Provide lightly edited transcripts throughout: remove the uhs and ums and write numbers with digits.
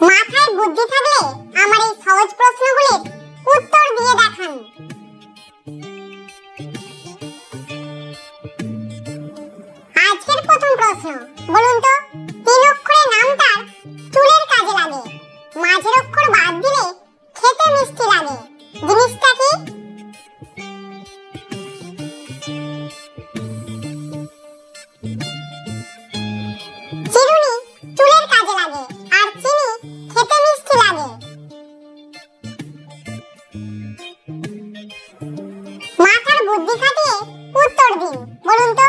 মাথায় বুদ্ধি থাকলে আমার এই সহজ প্রশ্নগুলির উত্তর দিয়ে দেখান। আজকের প্রথম প্রশ্ন, বলুন তো 3 অক্ষরের নামটা চুলের কাজে লাগে, মাঝের অক্ষর বাদ দিলে খেতে মিষ্টি লাগে, জিনিসটা কি? চিরুনি চুলের কাজে লাগে আর চিনি খেতে মিষ্টি লাগে। মাথার বুদ্ধি খাটিয়ে উত্তর দিন। বলুন তো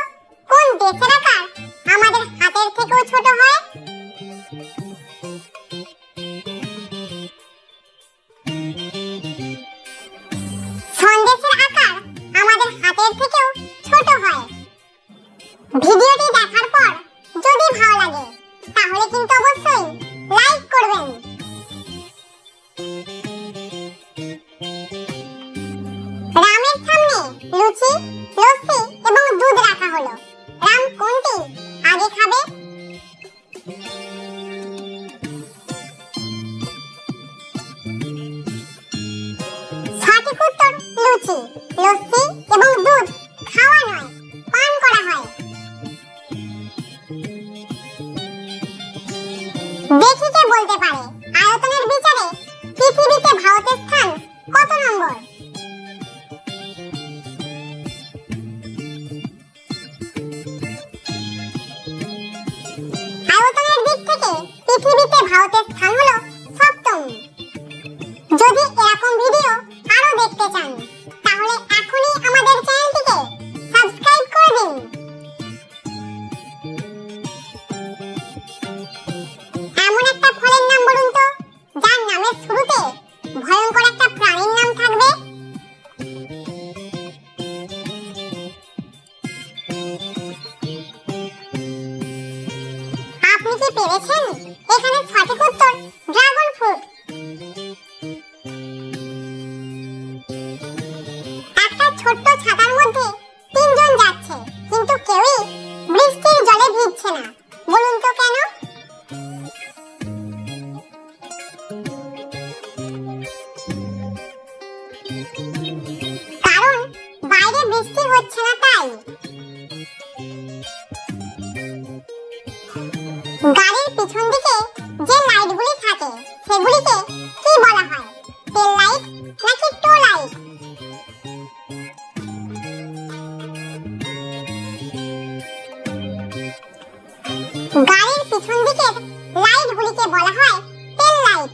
কোন দেশের আকার আমাদের হাতের থেকেও ছোট হয়? সন্দেশের আকার আমাদের হাতের থেকেও ছোট হয়। ভিডিওটি দেখার পর যদি ভালো লাগে তাহলে কিন্তু অবশ্যই লাইক করবেন। রামের সামনে লুচি, লস্যি এবং দুধ রাখা হলো। রাম কোনটি আগে খাবে? সঠিক উত্তর লুচি। লস্যি এবং দুধ খাওয়া নয়, পান করা হয়। দেখি কে বলতে পারে আয়তনের বিচারে পৃথিবীতে ভারতের স্থান কত নম্বর? আয়তনের দিক থেকে পৃথিবীতে ভারতের স্থান হলো 7ম। যদি এরকম ভিডিও আরো দেখতে চান তাহলে এখনই আমাদের চ্যানেলটিকে সাবস্ক্রাইব করে দিন। এমন একটা ফলের নাম বলুন তো যার নামের শুরুতে ভয়ঙ্কর একটা প্রাণীর নাম থাকবে। আপনি কি পেরেছেন? এখানে সঠিক উত্তর ড্রাগন ফ্রুট। একটা ছোট্ট ছাতার মধ্যে 3 জন যাচ্ছে কিন্তু কেউই বৃষ্টির জলে ভিজছে না। বলুন তো কেন? কারণ বাইরে বৃষ্টি হচ্ছে না তাই। গাড়ির পিছন দিকে যে লাইটগুলি থাকে সেগুলিকে কি বলা হয়? টেল লাইট নাকি টো লাইট? গাড়ির পিছন দিকের লাইটগুলিকে বলা হয় টেল লাইট।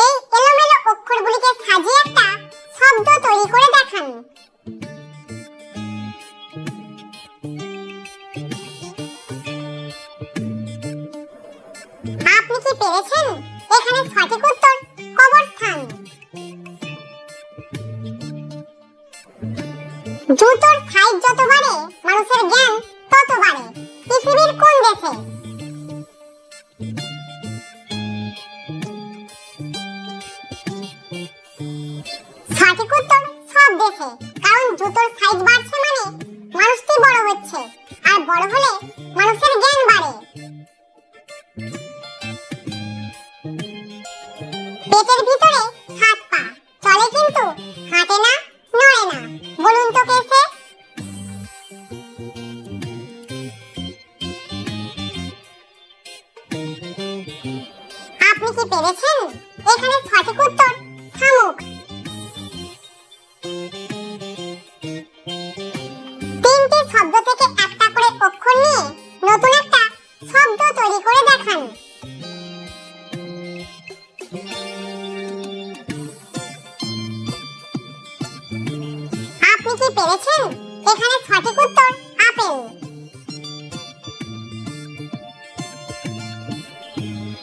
এই এলোমেলো অক্ষরগুলিকে সাজিয়ে একটা শব্দ তৈরি করে দেখান। আপনি কি পেরেছেন? এখানে সঠিক উত্তর কবরস্থান। জুতোর সাইজ যত বাড়ে মানুষের জ্ঞান তত বাড়ে। পৃথিবীর কোন দেশে? সঠিক উত্তর সব দেশে। কারণ জুতোর সাইজ বাড়ছে মানে মানুষটি বড় হচ্ছে, আর বড় হলে মানুষের জ্ঞান বাড়ে। পেটের ভিতরে 7 পা, চলে কিন্তু হাঁটে না, নড়ে না। বলুন তো কেসে? আপনি কি পেরেছেন? এখানে সঠিক উত্তর শামুক। 3টি শব্দ থেকে একটা করে অক্ষর নিয়ে নতুন একটা শব্দ তৈরি করে দেখান। আপনি কি পেরেছেন? এখানে সঠিক উত্তর আপেল।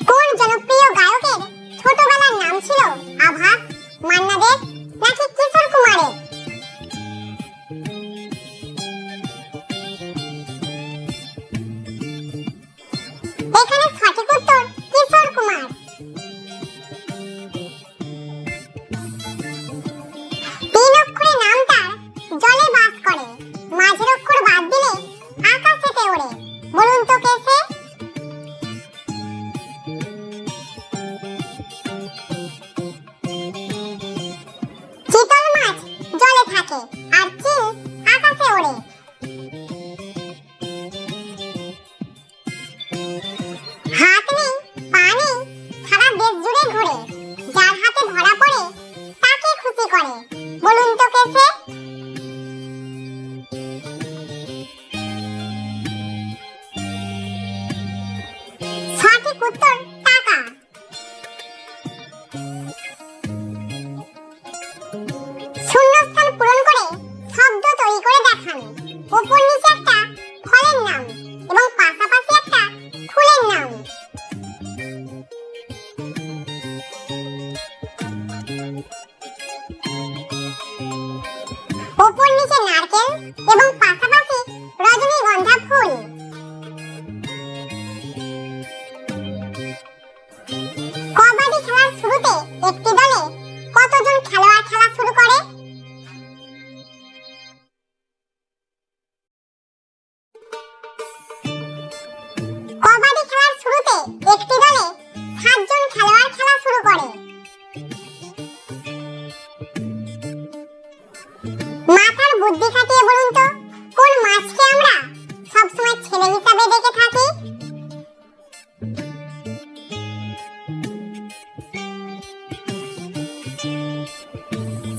কোন জনপ্রিয় গায়কের ছোটবেলার নাম ছিল আভাস, মান্না দে নাকি কিশোর কুমারের? এখানে সঠিক উত্তর কিশোর কুমার। মাঝের উত্তর টাকা। শূন্যস্থান পূরণ করে শব্দ তৈরি করে দেখান। উপর নিচে একটা ফলের নাম এবং পাশাপাশি একটা ফুলের নাম। উপর নিচে নারকেল এবং পাশাপাশি রজনীগন্ধা ফুল। কবাডি খেলার শুরুতে একটি দলে কতজন খেলোয়াড় খেলা শুরু করে? কবাডি খেলার শুরুতে একটি দলে 7 জন খেলোয়াড় খেলা শুরু করে। মাথার বুদ্ধি খাটিয়ে বলুন তো, কোন মাছকে আমরা সবসময় ছেলে হিসাবে দেখে থাকি?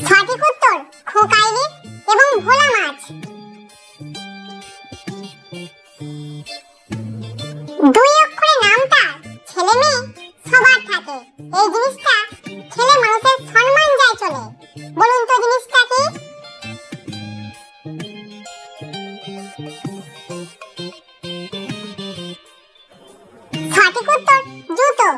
সঠিক উত্তর খোকা ইলিশ এবং ভোলা মাছ। দুই অক্ষরে নামটা ছেলে মেয়ে সবার থাকে, এই জিনিসটা ছেলে মানুষের সম্মান যায় চলে। বলুন তো জিনিসটা কি? সঠিক উত্তর জুতো।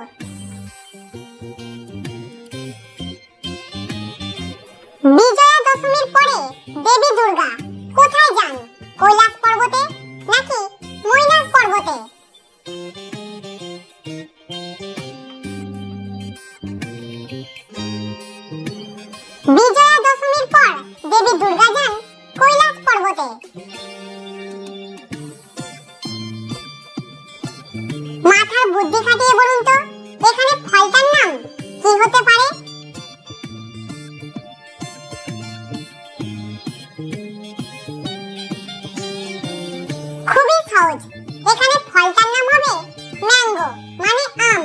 বিজয়া দশমীর পরে দেবী দুর্গা কোথায় যান? কৈলাস পর্বতে নাকি মৈনাক পর্বতে? বিজয়া দশমীর পর দেবী দুর্গা যান কৈলাস পর্বতে। মাথার বুদ্ধি খাটিয়ে বলুন তো, এখানে ফলটার নাম কি হতে পারে? খুবই সহজ, এখানে ফলটার নাম হবে ম্যাঙ্গো মানে আম।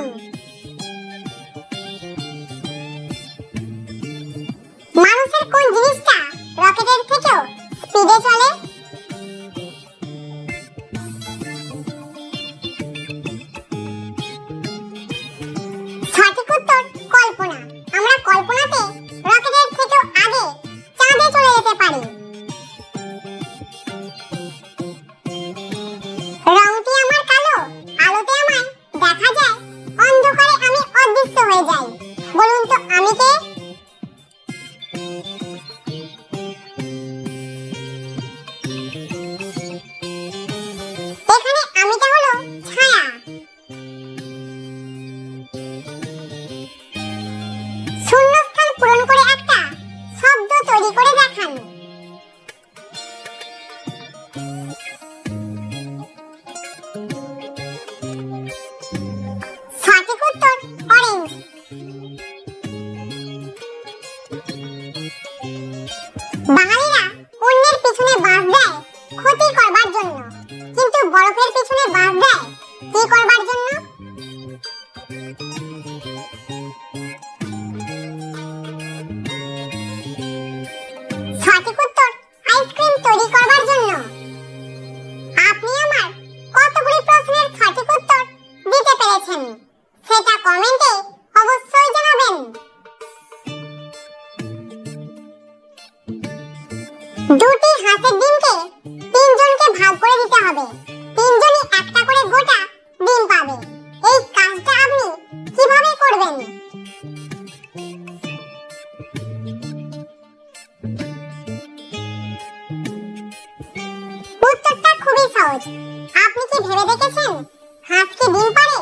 মানুষের কোন জিনিসটা রকেটের থেকেও স্পিডে চলে? সঠিক উত্তর কল্পনা। আমরা কল্পনাতে রকেটের থেকেও আগে চাঁদে চলে যেতে পারি। রংটি আমার কালো, আলোতে আমায় দেখা যায়, অন্ধকারে আমি অদৃশ্য হয়ে যাই। বলুন তো আমি কে? এখানে আমিটা হলো ছায়া। শূন্যস্থান পূরণ করে একটা শব্দ তৈরি করে দেখান। সঠিক উত্তর অরেঞ্জ। বাঙালিরা অন্যের পিছনে বাঁশ দেয় ক্ষতি করবার জন্য, কিন্তু বরফের পিছনে বাঁশ দেয় কি করবার জন্য? সঠিক উত্তর আইসক্রিম তৈরি করবার জন্য। আপনি আমার কতগুলি প্রশ্নের সঠিক উত্তর দিতে পেরেছেন সেটা কমেন্টে অবশ্যই জানাবেন। দুটি হাঁসের ডিমকে 3 জনকে ভাগ করে দিতে হবে, 3 জনই একটা করে গোটা ডিম পাবে। এই কাজটা আপনি কিভাবে করবেন? উত্তরটা খুবই সহজ। আপনি কি ভেবে দেখেছেন হাঁস কি ডিম পারে?